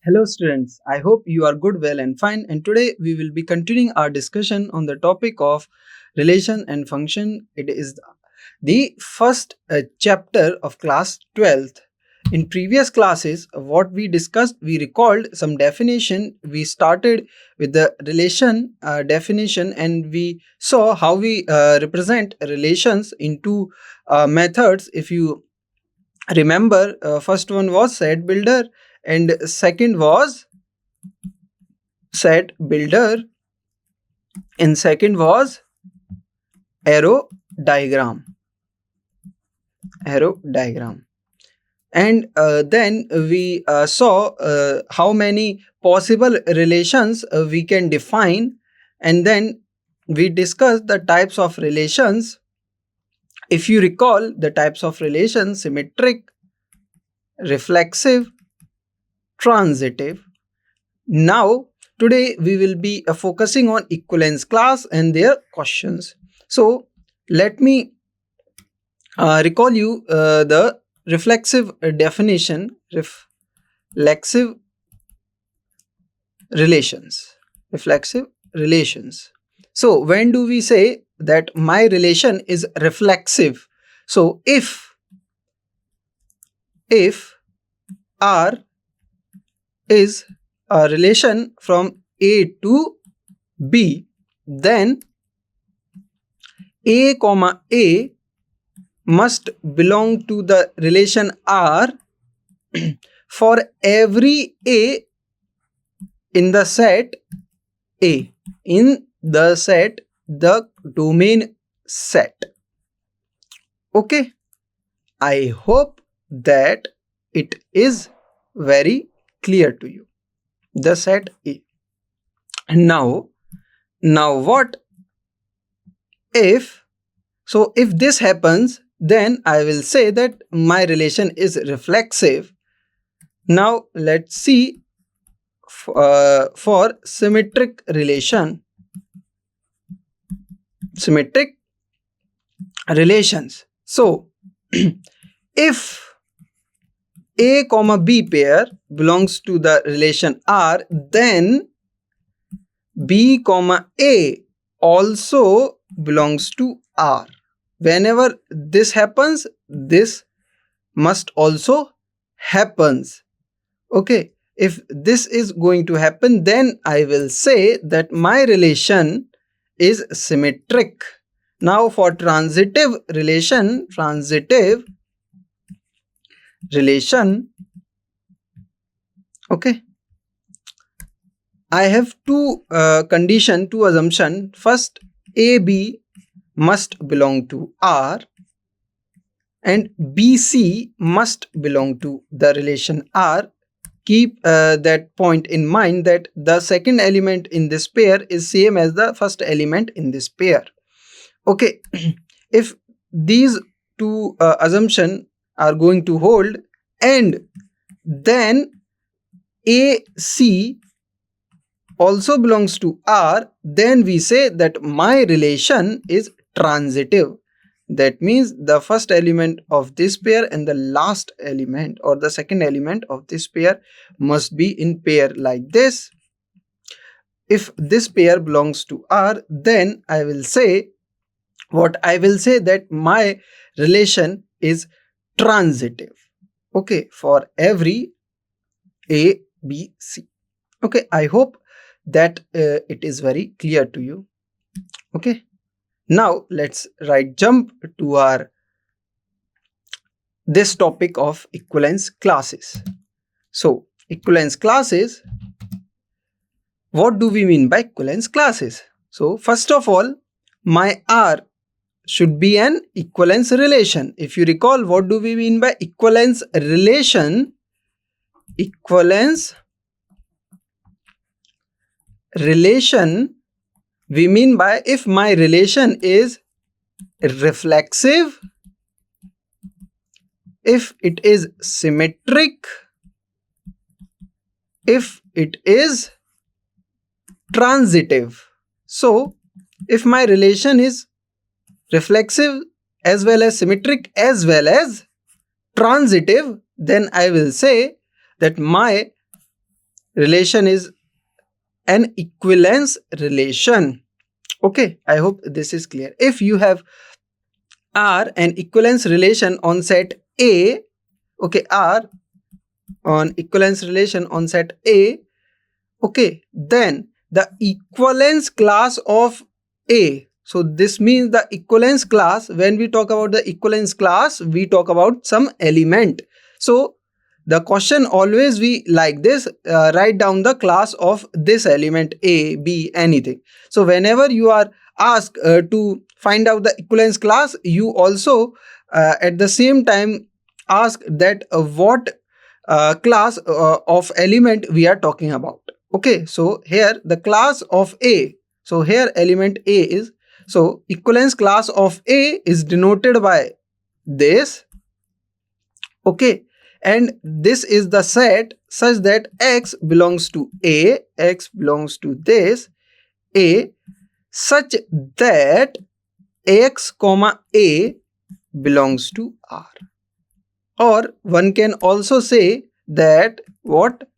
Hello students, I hope you are good, well and fine, and today we will be continuing our discussion on the topic of relation and function. It is the first chapter of class 12th. In previous classes, what we discussed, we recalled some definition. We started with the relation definition and we saw how we represent relations into methods. If you remember, first one was set builder and second was set builder and second was arrow diagram and then we saw how many possible relations we can define, and then we discussed the types of relations. If you recall the types of relations: symmetric, reflexive, transitive. Now today we will be focusing on equivalence class and their questions. So let me recall you the reflexive definition. Reflexive relations. So when do we say that my relation is reflexive? So if R is a relation from A to B, then A comma A must belong to the relation R for every A in the set A, in the set, the domain set. Okay, I hope that it is very clear to you, the set A. Now what if, so if this happens, then I will say that my relation is reflexive. Now let's see for symmetric relations. So if A comma B pair belongs to the relation R, then B comma A also belongs to R. Whenever this happens, this must also happens. Okay, if this is going to happen, then I will say that my relation is symmetric. Now for transitive relation, okay, I have two condition, two assumption. First, AB must belong to R and BC must belong to the relation R. Keep that point in mind, that the second element in this pair is same as the first element in this pair. Okay, if these two assumptions are going to hold, and then AC also belongs to R, then we say that my relation is transitive. That means the first element of this pair and the last element or the second element of this pair must be in pair like this. If this pair belongs to R, then I will say that my relation is transitive. Okay, for every A, B, C. Okay, I hope that it is very clear to you. Okay, now let's jump to our this topic of equivalence classes. So equivalence classes, what do we mean by equivalence classes? So first of all, my R should be an equivalence relation. If you recall, what do we mean by equivalence relation? Equivalence relation we mean by if my relation is reflexive, if it is symmetric, if it is transitive. So if my relation is reflexive as well as symmetric as well as transitive, then I will say that my relation is an equivalence relation. Okay, I hope this is clear. If you have R an equivalence relation on set A, okay, R on equivalence relation on set A, okay, then the equivalence class of A. So this means the equivalence class, when we talk about the equivalence class, we talk about some element. So the question always be like this, write down the class of this element A, B, anything. So whenever you are asked to find out the equivalence class, you also at the same time ask that what class of element we are talking about. Okay, so here the class of A, so here element A is, so equivalence class of A is denoted by this. Okay, and this is the set such that X belongs to A, X belongs to this A, such that X comma A belongs to R. Or one can also say that what,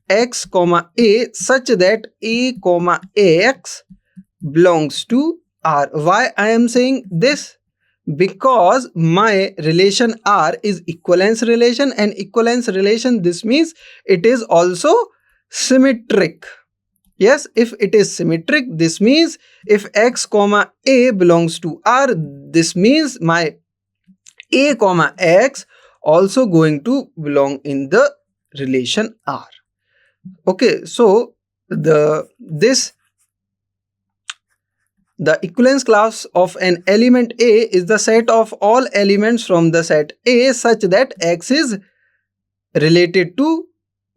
X comma A such that A comma X belongs to R. Why I am saying this? Because my relation R is equivalence relation, and equivalence relation, this means it is also symmetric. Yes, if it is symmetric, this means if X comma A belongs to R, this means my A comma X also going to belong in the relation R. Okay, so the equivalence class of an element A is the set of all elements from the set A such that X is related to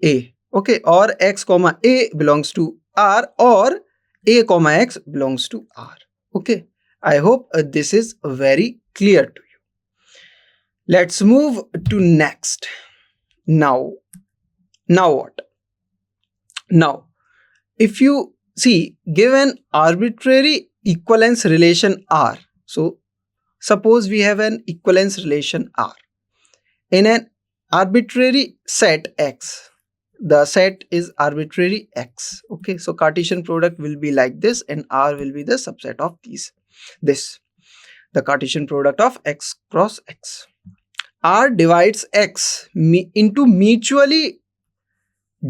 A. Okay, or X comma A belongs to R, or A comma X belongs to R. Okay, I hope this is very clear to you. Let's move to next. Now what? Now, if you see, given arbitrary equivalence relation R, so suppose we have an equivalence relation R in an arbitrary set X. The set is arbitrary X. Okay, so Cartesian product will be like this, and R will be the subset of the Cartesian product of X cross X. R divides X into mutually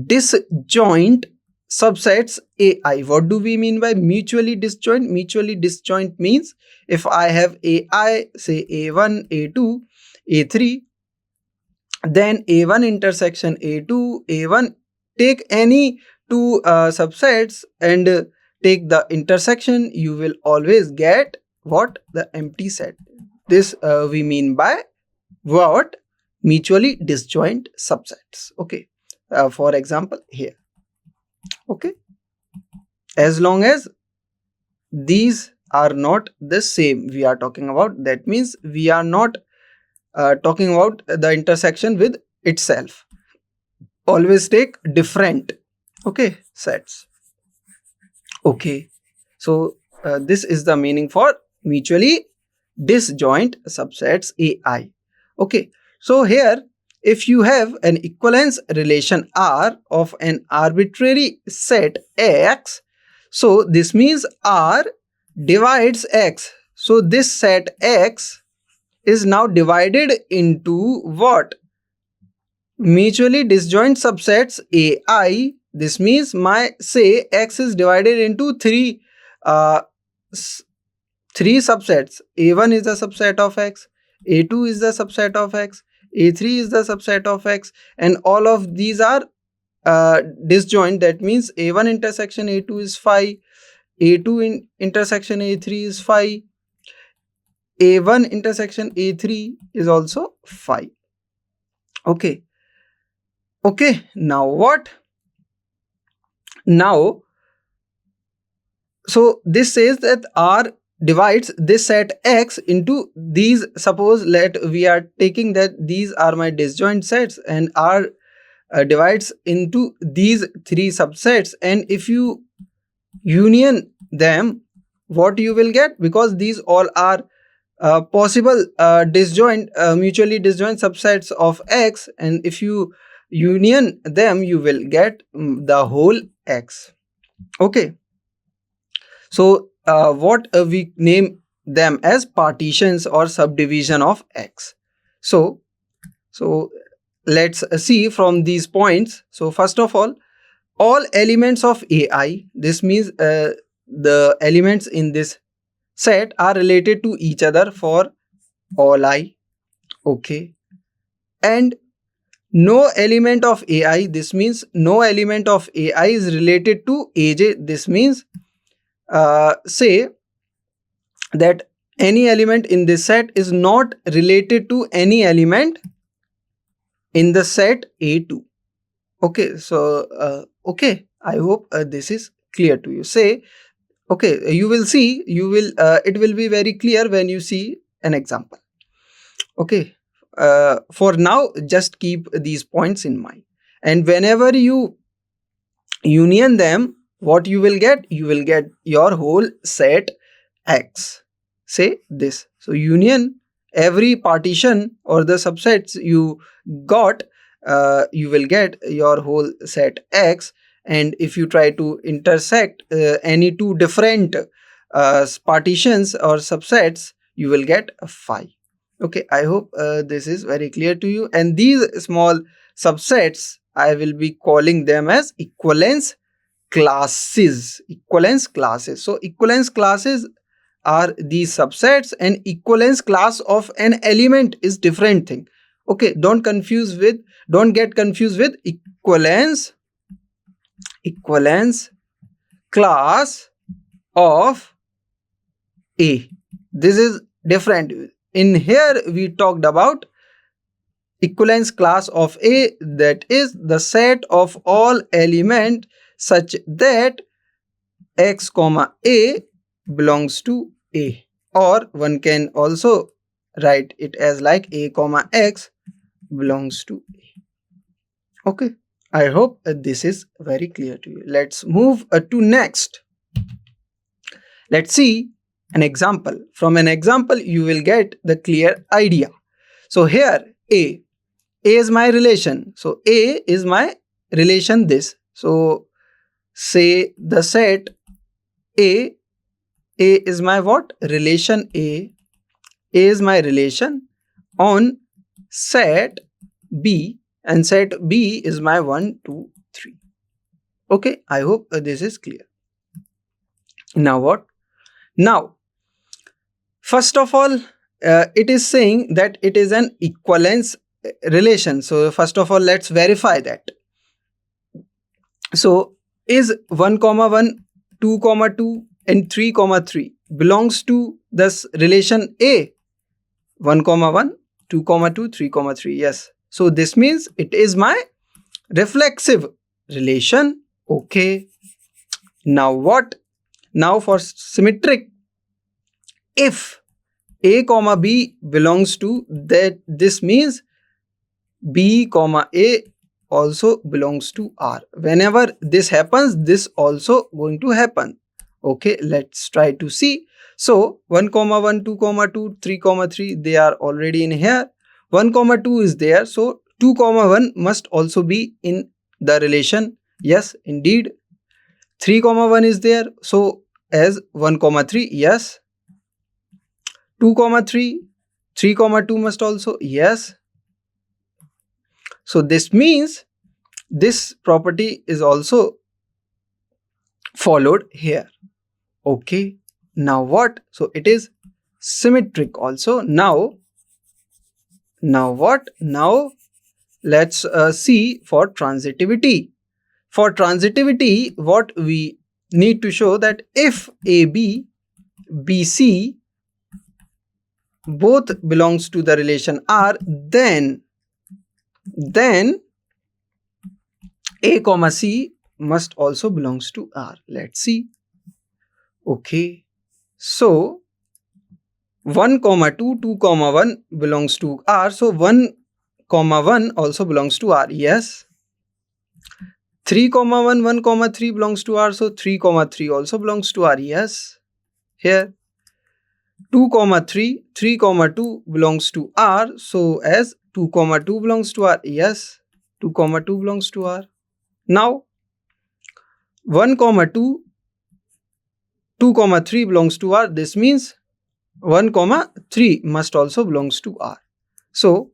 disjoint subsets AI. What do we mean by mutually disjoint? Mutually disjoint means if I have AI, say A1, A2, A3, then A1 intersection A2, A1, take any two subsets and take the intersection, you will always get what? The empty set. This we mean by what? Mutually disjoint subsets. Okay, for example here. Okay, as long as these are not the same we are talking about, that means we are not talking about the intersection with itself. Always take different, okay, sets. Okay, so this is the meaning for mutually disjoint subsets AI. Okay, so here if you have an equivalence relation R of an arbitrary set X, so this means R divides X. So this set X is now divided into what? Mutually disjoint subsets AI. This means my, say, X is divided into three subsets. A1 is the subset of X, A2 is the subset of X, A3 is the subset of X, and all of these are disjoint. That means A1 intersection A2 is phi, A2 intersection A3 is phi, A1 intersection A3 is also phi. Okay. Okay, now what? Now, so this says that R divides this set X into these. Suppose we are taking that these are my disjoint sets, and R divides into these three subsets, and if you union them, what you will get? Because these all are possible disjoint mutually disjoint subsets of X, and if you union them, you will get the whole X. Okay. So what we name them as partitions or subdivision of X. So let's see from these points. So first of all elements of AI, this means the elements in this set are related to each other for all I. Okay. And no element of AI, this means no element of AI is related to AJ. This means say that any element in this set is not related to any element in the set A2. Okay, so okay, I hope this is clear to you. Say, okay, you will see, it will be very clear when you see an example. Okay, for now, just keep these points in mind. And whenever you union them, what you will get? You will get your whole set X. Say this. So union every partition or the subsets you got, you will get your whole set X. And if you try to intersect any two different partitions or subsets, you will get a phi. Okay, I hope this is very clear to you. And these small subsets, I will be calling them as equivalence classes. Equivalence classes. So equivalence classes are these subsets, and equivalence class of an element is different thing. Okay, don't get confused with equivalence class of A. This is different. In here we talked about equivalence class of A, that is the set of all element such that X comma A belongs to A, or one can also write it as like A comma X belongs to A. Okay, I hope this is very clear to you. Let's move to next. Let's see an example. From an example you will get the clear idea. So here A is my relation. So A is my relation this. So say the set A is my what? Relation A is my relation on set B, and set B is my 1, 2, 3. Okay, I hope this is clear. Now what? Now, first of all, it is saying that it is an equivalence relation. So first of all, let's verify that. So is 1 comma 1, 2 comma 2 and 3 comma 3 belongs to this relation A? 1 comma 1, 2 comma 2, 3 comma 3. Yes. So this means it is my reflexive relation. Okay. Now what? Now for symmetric, if A comma B belongs to that, this means B comma A also belongs to R. Whenever this happens, this also going to happen. Okay, let's try to see. So 1 comma 1, 2 comma 2, 3 comma 3, they are already in here. 1 comma 2 is there, so 2 comma 1 must also be in the relation. Yes, indeed. 3 comma 1 is there, so as 1 comma 3, yes. 2 comma 3, 3 comma 2 must also, yes. So this means this property is also followed here. Okay, now what? So it is symmetric also. Now what? Now let's see for transitivity. For transitivity, what we need to show that if AB, BC both belongs to the relation R, then A comma C must also belongs to R. Let's see. Okay, so 1 comma 2, 2 comma 1 belongs to R, so 1 comma 1 also belongs to R. Yes. 3 comma 1, 1 comma 3 belongs to R, so 3 comma 3 also belongs to R. Yes. Here 2 comma 3, 3 comma 2 belongs to R, so as 2 comma 2 belongs to R. Yes. 2 comma 2 belongs to R. Now 1 comma 2, 2 comma 3 belongs to R. This means 1 comma 3 must also belongs to R. So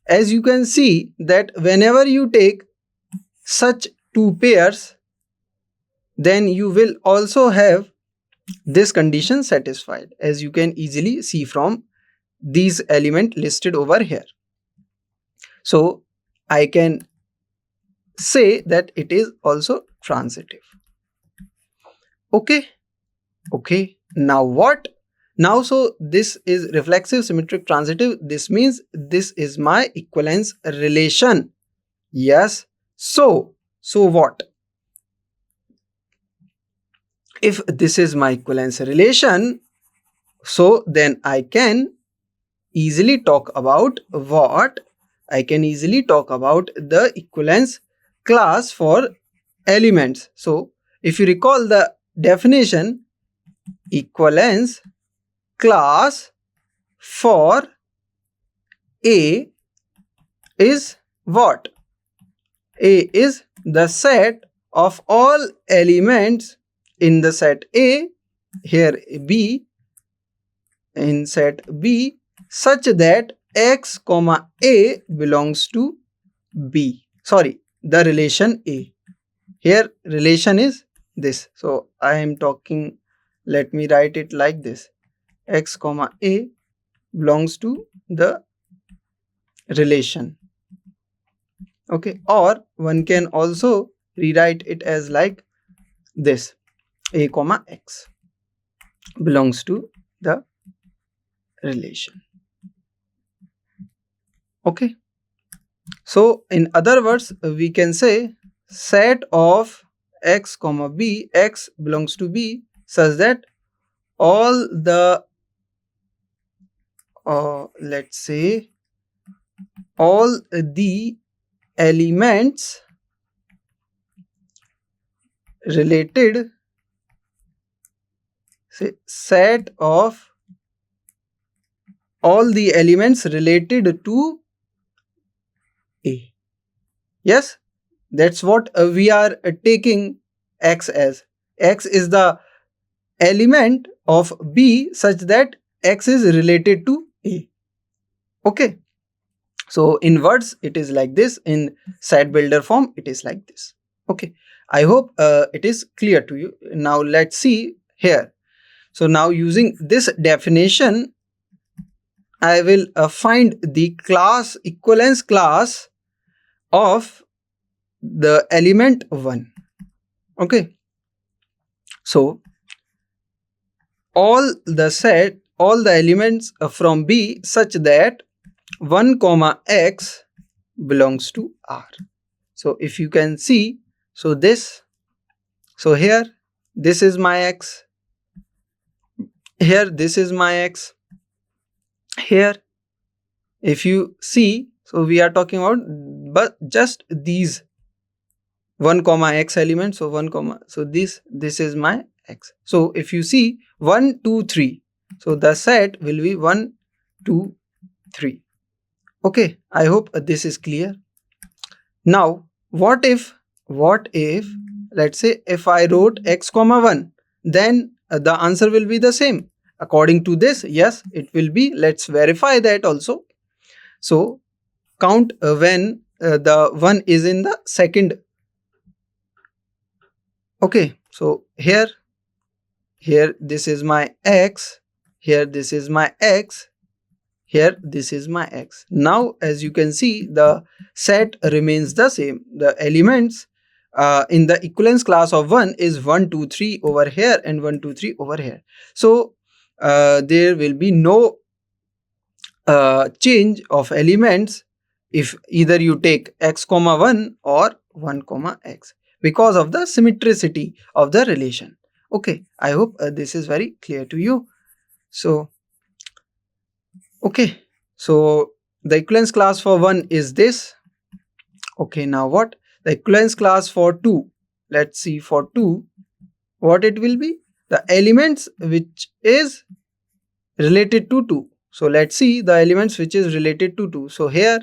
as you can see that whenever you take such two pairs, then you will also have this condition satisfied, as you can easily see from these elements listed over here. So I can say that it is also transitive. Okay, now what? Now, so this is reflexive, symmetric, transitive. This means this is my equivalence relation. Yes. So what? If this is my equivalence relation, so then I can easily talk about what? I can easily talk about the equivalence class for elements. So if you recall the definition, equivalence class for A is what? A is the set of all elements in the set A, here B, in set B, such that X comma A belongs to B. Sorry, the relation A. Here relation is this. So I am talking, let me write it like this. X comma A belongs to the relation. Okay, or one can also rewrite it as like this. A comma X belongs to the relation. Okay, so in other words, we can say set of X comma B, X belongs to B, such that all the let's say all the elements related, say set of all the elements related to A. Yes, that's what we are taking X as. X is the element of B such that X is related to A. Okay, so in words it is like this, in set builder form it is like this. Okay, I hope it is clear to you. Now let's see here. So now using this definition, I will find the class, equivalence class of the element 1. Okay, so all the elements from B such that 1 comma X belongs to R. So if you can see, so this, so here this is my X, here this is my X, here if you see, so we are talking about but just these 1 comma X elements. So 1 comma, so this is my X. So if you see 1 2 3, so the set will be 1 2 3. Okay, I hope this is clear. Now what if let's say if I wrote X comma 1, then the answer will be the same. According to this, yes, it will be. Let's verify that also. So count when the 1 is in the second. Okay, so here this is my X, here this is my X, here this is my X. Now as you can see, the set remains the same. The elements in the equivalence class of 1 is 1 2 3 over here and 1 2 3 over here. So there will be no change of elements if either you take X comma 1 or 1 comma X, because of the symmetricity of the relation. Okay, I hope this is very clear to you. So okay, so the equivalence class for 1 is this. Okay, now what? The equivalence class for 2, let's see for 2 what it will be. The elements which is related to 2. So let's see the elements which is related to 2. So here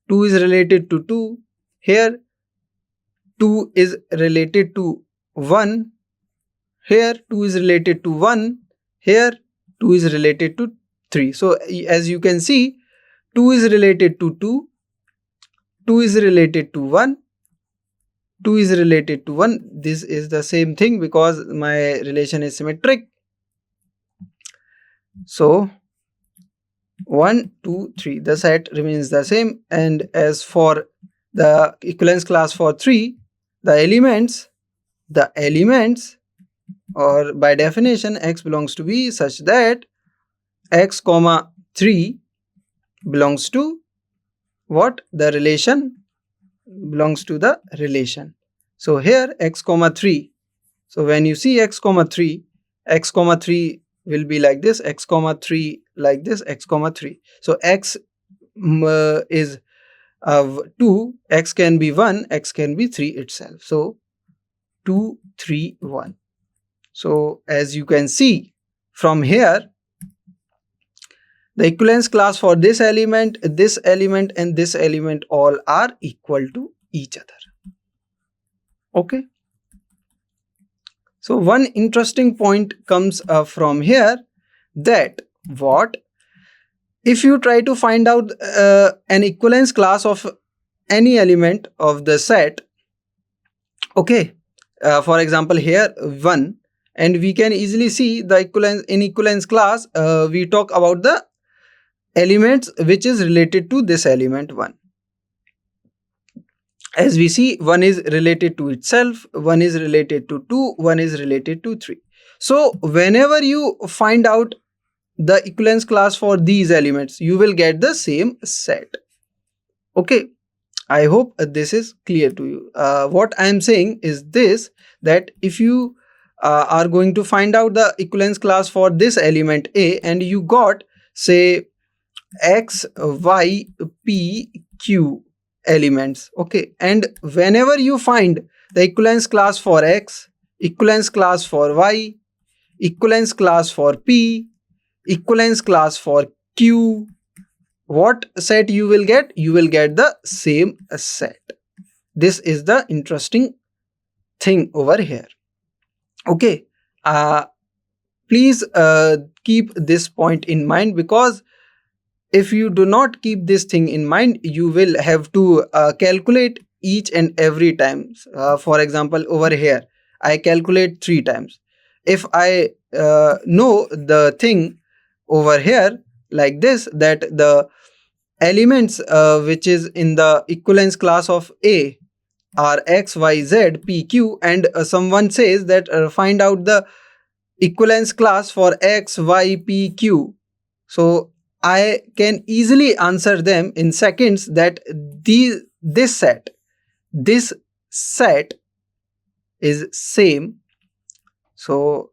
2 is related to 2, here 2 is related to 1, here 2 is related to 1, here 2 is related to 3. So as you can see, 2 is related to 2, 2 is related to 1, 2 is related to 1. This is the same thing because my relation is symmetric. So 1, 2, 3, the set remains the same. And as for the equivalence class for 3, the elements or by definition x belongs to B such that x comma 3 belongs to what? The relation belongs to the relation. So here x comma 3. So when you see x comma 3 will be like this, x comma 3 like this, x comma 3. So x is 2, x can be 1, x can be 3 itself. So 2, 3, 1. So as you can see from here, the equivalence class for this element and this element all are equal to each other. Okay. So one interesting point comes from here, that what if you try to find out an equivalence class of any element of the set. Okay, for example here 1, and we can easily see the equivalence class. We talk about the elements which is related to this element 1. As we see, 1 is related to itself, 1 is related to 2, 1 is related to 3. So whenever you find out the equivalence class for these elements, you will get the same set. Okay, I hope this is clear to you. What I am saying is this, that if you are going to find out the equivalence class for this element A, and you got say x, y, p, q elements, okay, and whenever you find the equivalence class for x, equivalence class for y, equivalence class for p, equivalence class for q, what set you will get? You will get the same set. This is the interesting thing over here. Okay, please keep this point in mind, because if you do not keep this thing in mind, you will have to calculate each and every time. For example, over here I calculate 3 times. If I know the thing over here like this, that the elements which is in the equivalence class of A are x, y, z, p, q, and someone says that find out the equivalence class for x, y, p, q. So I can easily answer them in seconds that this set is same. So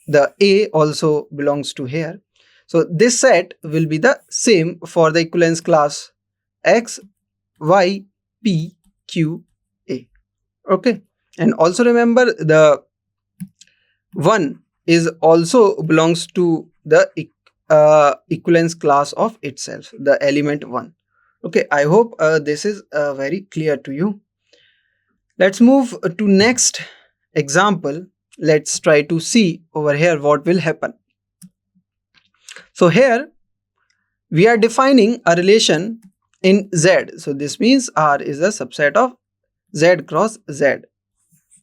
the A also belongs to here. So this set will be the same for the equivalence class x, y, p, q, a. Okay, and also remember the 1 is also belongs to the equivalence class of itself, the element 1. Okay, I hope this is very clear to you. Let's move to next example. Let's try to see over here what will happen. So here we are defining a relation in Z. So this means R is a subset of Z cross Z.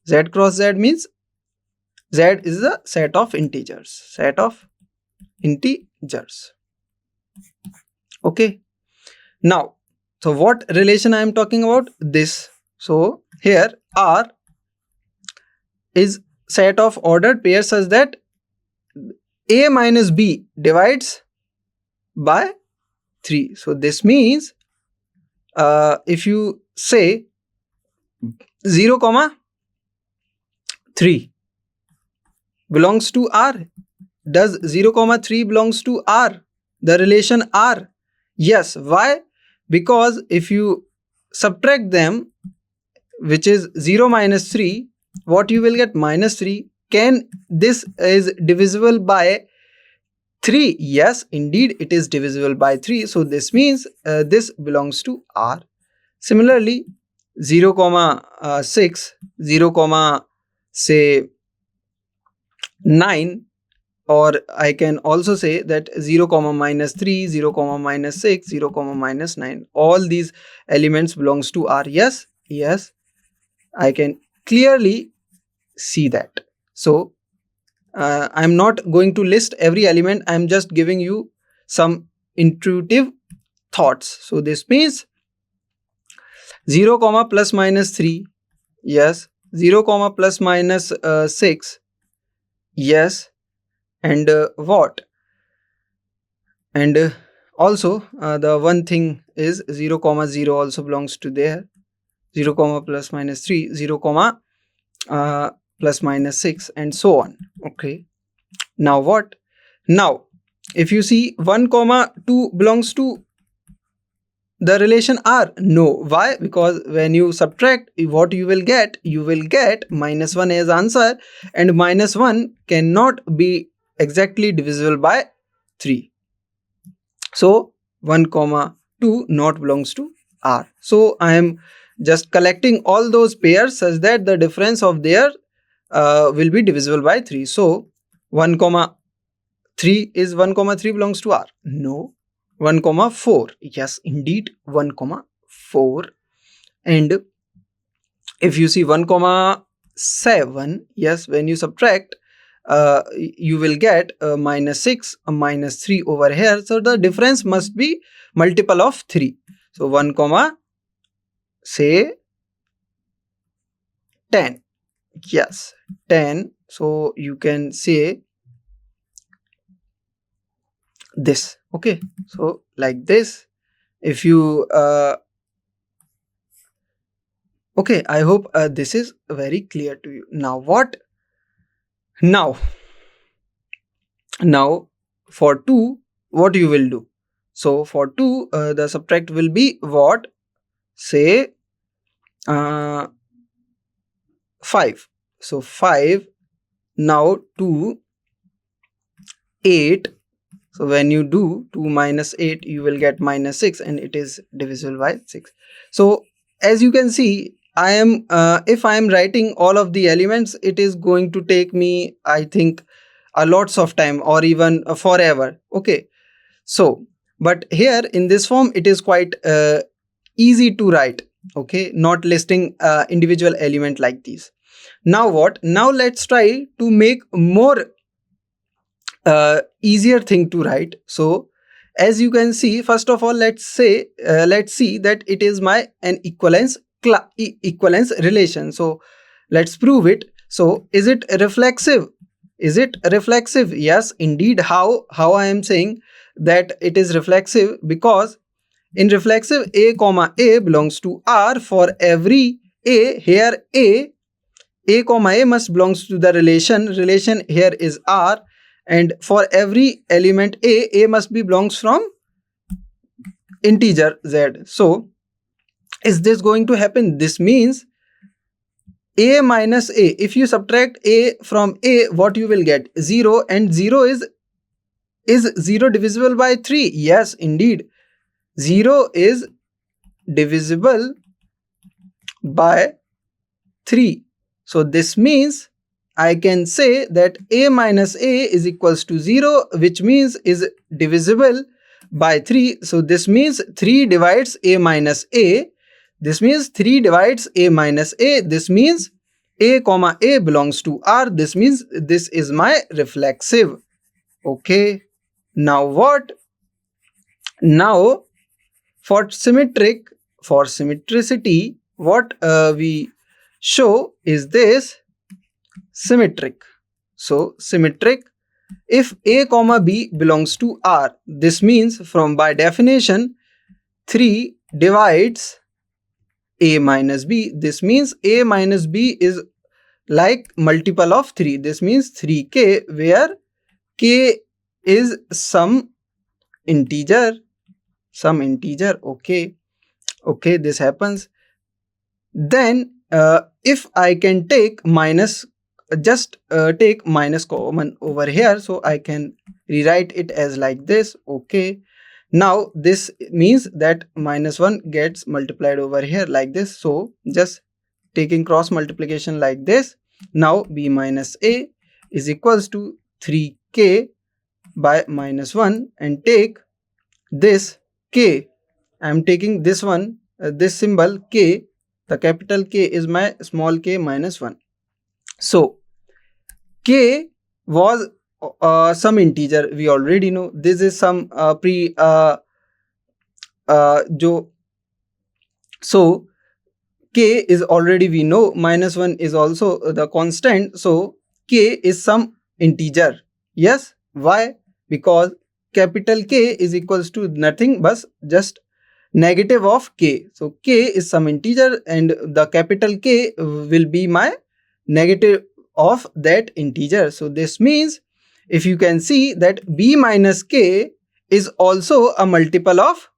Z cross Z means Z is a set of integers. Okay. Now, so what relation I am talking about? This. So here R is set of ordered pairs such that A minus B divides by 3. So this means if you say 0, 3 belongs to R, does 0, 3 belongs to R, the relation R? Yes. Why? Because if you subtract them, which is 0 minus 3, what you will get? Minus 3. Can this is divisible by 3? Yes, indeed it is divisible by 3. So this means this belongs to R. Similarly, 0 comma 6, 0 comma say 9, or I can also say that 0 comma minus 3, 0 comma minus 6, 0 comma minus 9, all these elements belongs to R. Yes, yes, I can clearly see that. So I'm not going to list every element, I'm just giving you some intuitive thoughts. So this means 0 comma plus minus 3, yes, 0 comma plus minus 6, yes, and what, and also the one thing is 0 comma 0 also belongs to there, 0 comma plus minus 3, 0 comma plus minus 6, and so on. Okay, now what, now if you see 1 comma 2 belongs to the relation R. No. Why? Because when you subtract, what you will get minus 1 as answer, and minus 1 cannot be exactly divisible by 3. So 1 comma 2 not belongs to R. So I am just collecting all those pairs such that the difference of their will be divisible by 3. So 1 comma 3 is 1 comma 3 belongs to R. No. 1 comma 4, yes, indeed 1 comma 4. And if you see 1 comma 7, yes, when you subtract, you will get minus 6, minus 3 over here. So the difference must be multiple of 3. So 1 comma say 10, yes, 10. So you can say this. Okay, so like this, if you okay, I hope this is very clear to you. Now what, now for 2 what you will do? So for 2 the subtract will be what, say 5. So 5, now 2, 8. So when you do 2 minus 8, you will get minus 6, and it is divisible by 6. So as you can see, I am if I am writing all of the elements, it is going to take me, I think, a lots of time, or even forever. Okay, so but here in this form it is quite easy to write. Okay, not listing individual element like these. Now what, now let's try to make more easier thing to write. So as you can see, first of all, let's see that it is my an equivalence relation. So let's prove it. So is it reflexive? Is it reflexive? Yes, indeed. How I am saying that it is reflexive? Because in reflexive, a comma a belongs to R. For every a, here a comma a must belongs to the relation here is R, and for every element a must be belongs from integer z. So is this going to happen? This means a minus a, if you subtract a from a, what you will get? 0, and 0 is 0 divisible by 3? Yes, indeed, 0 is divisible by 3. So this means I can say that a minus a is equals to 0, which means is divisible by 3. So this means 3 divides a minus a. This means 3 divides a minus a. This means a comma a belongs to R. This means this is my reflexive. Okay. Now what? Now for symmetricity, what we show is this symmetric. So symmetric, if a comma b belongs to R, this means from by definition 3 divides a minus b. This means a minus b is like multiple of 3. This means 3k, where k is some integer. Okay, this happens. Then if I can take minus, just take minus common over here, so I can rewrite it as like this. Okay, Now this means that -1 gets multiplied over here like this. So just taking cross multiplication like this. Now b minus a is equals to 3k by -1, and take this k. I am taking this one, this symbol k. The capital K is my small k minus 1. So k was some integer. We already know this is some so k is already, we know, -1 is also the constant. So k is some integer. Yes. Why? Because capital K is equals to nothing but just negative of k. So k is some integer and the capital K will be my negative of that integer. So this means, if you can see, that b minus k is also a multiple of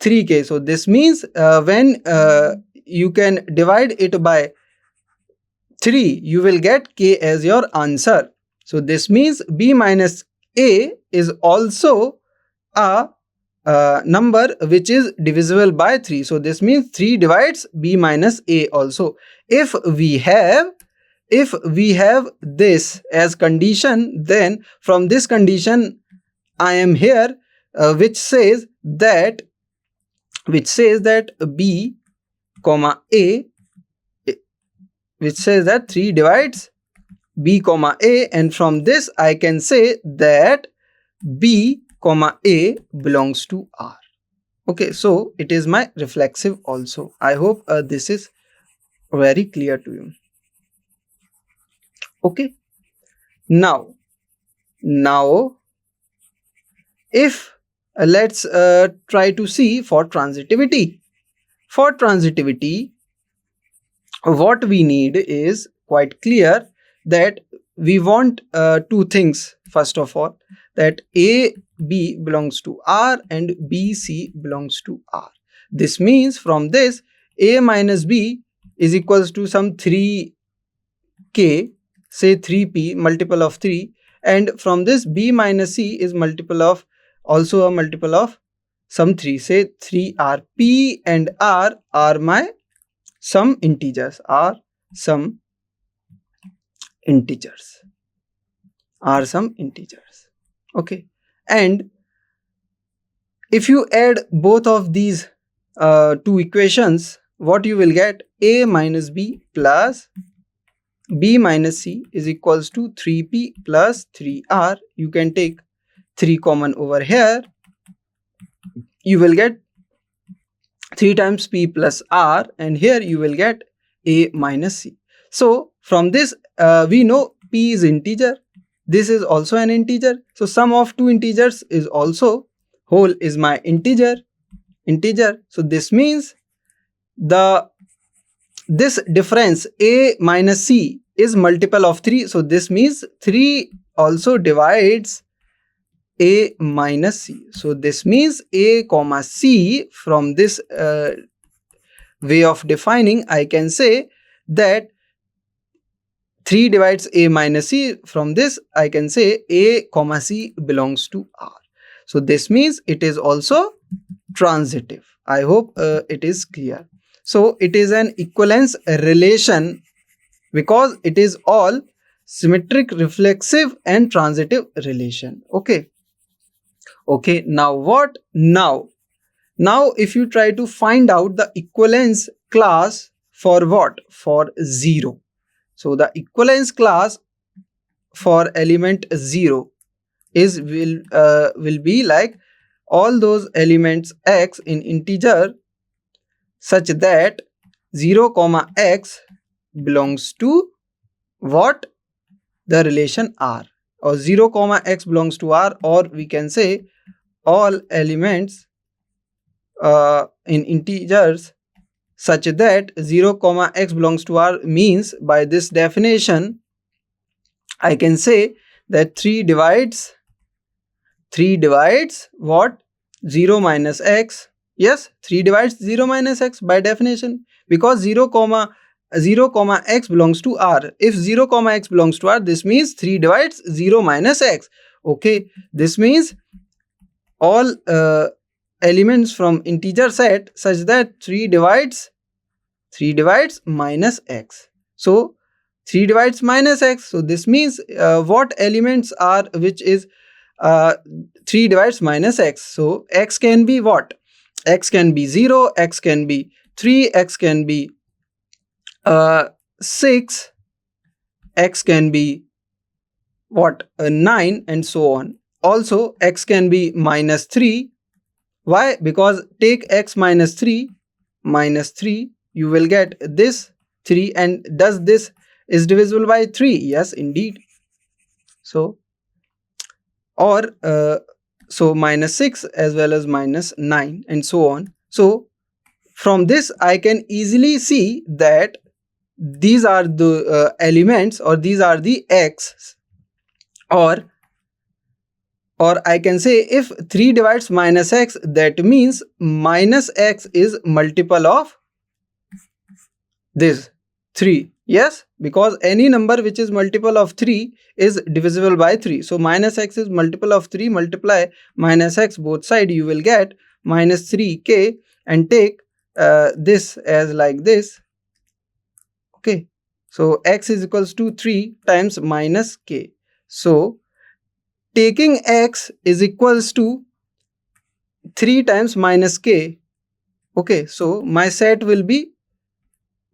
3k. So this means when you can divide it by 3, you will get k as your answer. So this means b minus a is also a number which is divisible by 3. So this means 3 divides b minus a also. If we have this as condition, then from this condition I am here which says that b comma a, which says that 3 divides b comma a, and from this I can say that b comma a belongs to R. Okay, so it is my reflexive also. I hope this is very clear to you. Okay, now if let's try to see for transitivity. For transitivity, what we need is quite clear, that we want two things. First of all, that a b belongs to R and b c belongs to R. This means from this, a minus b is equals to some 3k, say 3p, multiple of 3, and from this b minus c is multiple of, also a multiple of some 3, say 3r. P and R are my some integers, okay. And if you add both of these two equations, what you will get? A minus b plus b minus c is equals to 3p plus 3r. You can take 3 common over here. You will get 3 times p plus r, and here you will get a minus c. So from this we know p is integer. This is also an integer. So sum of two integers is also, whole is my integer. So this means this difference a minus c is multiple of 3. So this means 3 also divides a minus c. So this means a comma c, from this way of defining, I can say that 3 divides a minus c. From this I can say a comma c belongs to R. So this means it is also transitive. I hope it is clear. So it is an equivalence relation because it is all symmetric, reflexive and transitive relation. Okay. Okay, now what? Now if you try to find out the equivalence class for what? For 0. So the equivalence class for element 0 is will be like all those elements x in integer such that 0 comma x belongs to what? The relation R, or 0 comma x belongs to R, or we can say all elements in integers such that 0 comma x belongs to R means, by this definition I can say that 3 divides what? 0 minus x. Yes, 3 divides 0 minus x by definition, because 0 comma x belongs to R. If 0 comma x belongs to R, this means 3 divides 0 minus x. Okay, this means all elements from integer set such that 3 divides minus x. So 3 divides minus x. So this means what elements are which is 3 divides minus x. So x can be what? X can be 0, x can be 3, x can be 6, x can be what? 9, and so on. Also x can be minus 3. Why? Because take x minus 3, you will get this 3, and does this is divisible by 3? Yes, indeed. So, or so minus 6 as well as minus 9 and so on. So from this I can easily see that these are the elements, or these are the x, or I can say if 3 divides minus x, that means minus x is multiple of this 3. Yes, because any number which is multiple of 3 is divisible by 3. So minus x is multiple of 3, multiply minus x both side, you will get minus 3k, and take this as like this. Okay, so x is equals to 3 times minus k. So taking x is equals to 3 times minus k. Okay, so my set will be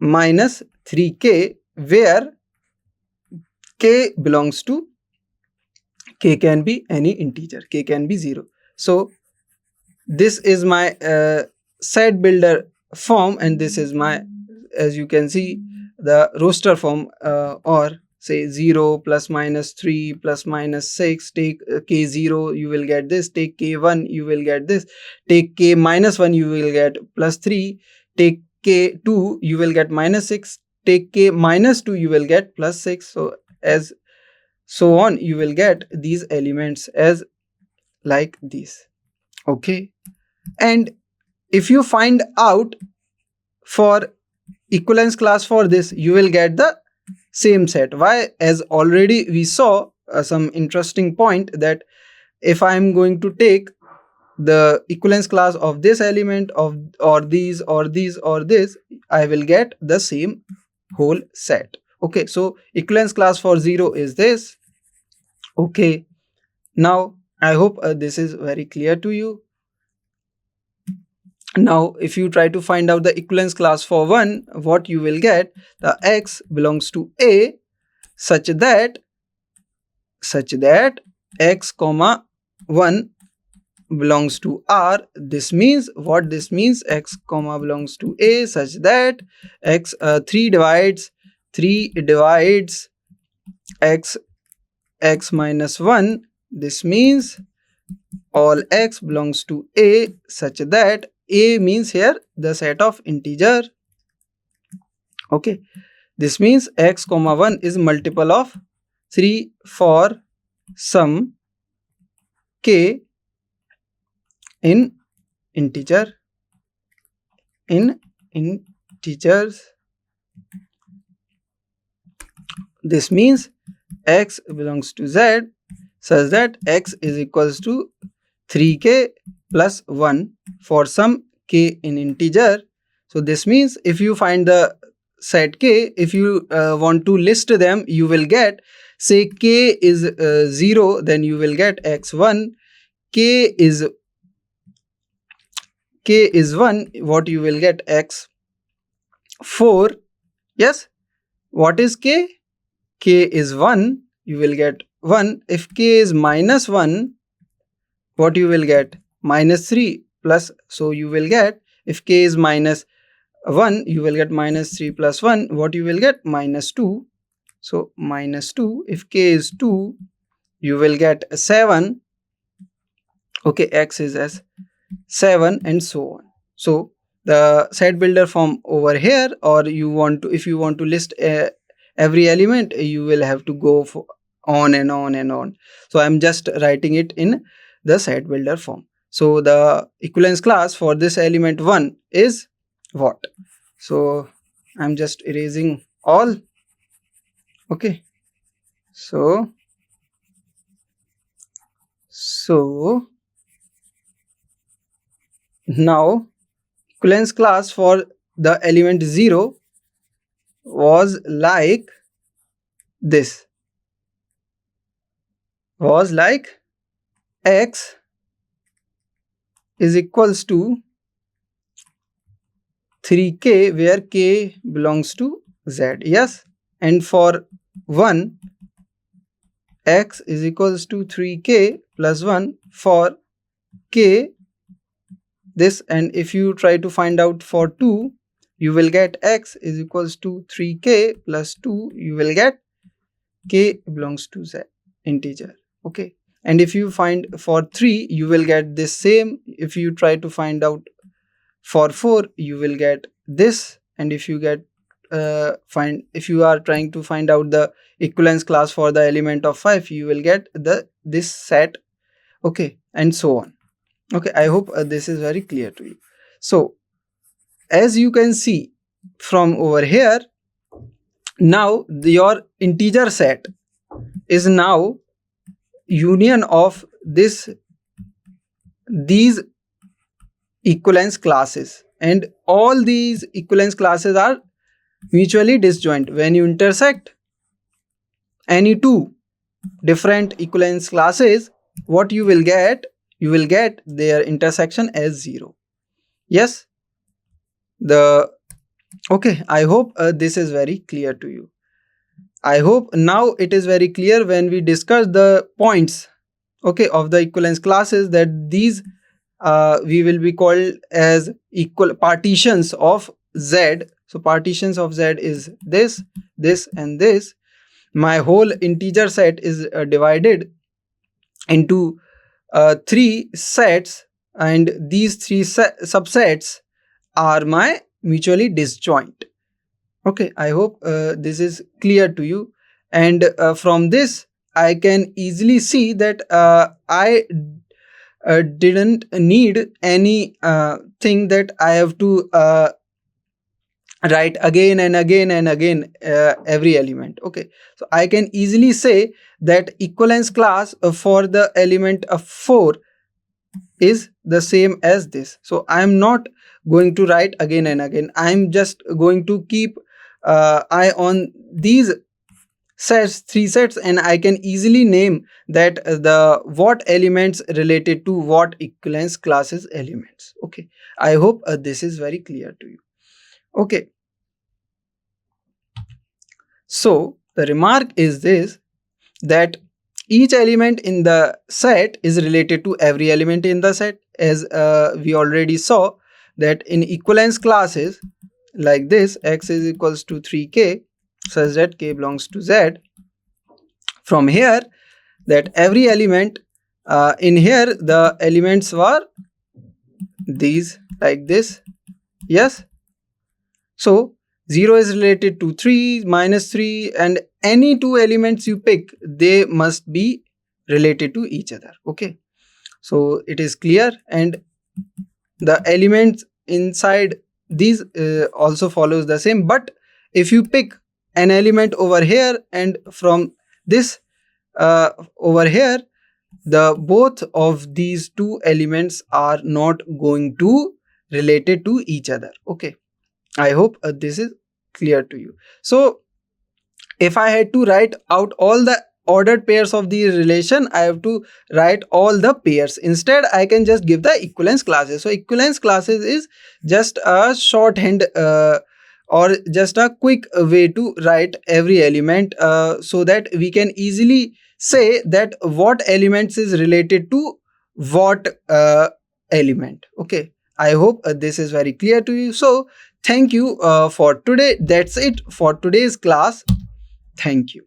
minus 3k, where k belongs to, k can be any integer, k can be 0. So this is my set builder form, and this is my, as you can see, the roster form, or say 0 plus minus 3 plus minus 6. Take k0, you will get this. Take k1, you will get this. Take k minus 1, you will get plus 3. Take k2, you will get minus 6. Take k minus 2, you will get plus 6. So as so on, you will get these elements as like these. Okay, and if you find out for equivalence class for this, you will get the same set. Why? As already we saw some interesting point, that if I am going to take the equivalence class of this element of, or these or these or this, I will get the same whole set. Okay, so equivalence class for 0 is this. Okay, now I hope this is very clear to you. Now if you try to find out the equivalence class for 1, what you will get, the x belongs to A such that x comma 1 belongs to R. This means what? This means x comma belongs to A such that x 3 divides x minus 1. This means all x belongs to A such that A means here the set of integer. Okay, this means x comma 1 is multiple of 3 for some k in integers. This means x belongs to z such that x is equals to 3k plus 1 for some k in integer. So this means if you find the set k, if you want to list them, you will get, say k is 0, then you will get x1. K is 1, what you will get? x4. Yes, what is k? K is 1, you will get 1. If k is minus 1, what you will get? Minus 3 plus, so you will get, if k is minus 1, you will get minus 3 plus 1, what you will get? Minus 2. So minus 2. If k is 2, you will get 7. Okay, x is as 7, and so on. So the set builder form over here, or you want to, if you want to list every element, you will have to go for on and on and on. So I'm just writing it in the set builder form. So the equivalence class for this element 1 is what? So I'm just erasing all. Okay, so Now equivalence class for the element 0 was like this, was like x is equals to 3k, where k belongs to z. Yes, and for 1, x is equals to 3k plus 1 for k this, and if you try to find out for 2, you will get x is equals to 3k plus 2, you will get k belongs to z integer. Okay, and if you find for 3, you will get this same. If you try to find out for 4, you will get this, and if you get if you are trying to find out the equivalence class for the element of 5, you will get this set. Okay, and so on. Okay, I hope this is very clear to you. So as you can see from over here, now your integer set is now union of these equivalence classes, and all these equivalence classes are mutually disjoint. When you intersect any two different equivalence classes, what you will get? You will get their intersection as 0. Yes, okay, I hope this is very clear to you. I hope now it is very clear when we discuss the points, okay, of the equivalence classes, that these we will be called as equal partitions of Z. So partitions of Z is this, this and this. My whole integer set is divided into 3 sets, and these 3 subsets are my mutually disjoint. Okay, I hope this is clear to you, and from this I can easily see that I didn't need any thing that I have to write again and again and again every element. Okay, so I can easily say that equivalence class for the element of 4 is the same as this. So I am not going to write again and again. I am just going to keep eye on these sets, 3 sets, and I can easily name that what elements related to what equivalence classes elements. Okay, I hope this is very clear to you. Okay, so the remark is this, that each element in the set is related to every element in the set, as we already saw that in equivalence classes like this, x is equals to 3k such that k belongs to z. From here, that every element in here, the elements were these, like this. Yes, so 0 is related to 3, -3, and any two elements you pick, they must be related to each other. Okay, so it is clear, and the elements inside these also follows the same. But if you pick an element over here and from this over here, the both of these two elements are not going to related to each other. Okay, I hope this is clear to you. So if I had to write out all the ordered pairs of the relation, I have to write all the pairs. Instead, I can just give the equivalence classes. So equivalence classes is just a shorthand or just a quick way to write every element so that we can easily say that what elements is related to what element. Okay, I hope this is very clear to you. So thank you for today. That's it for today's class. Thank you.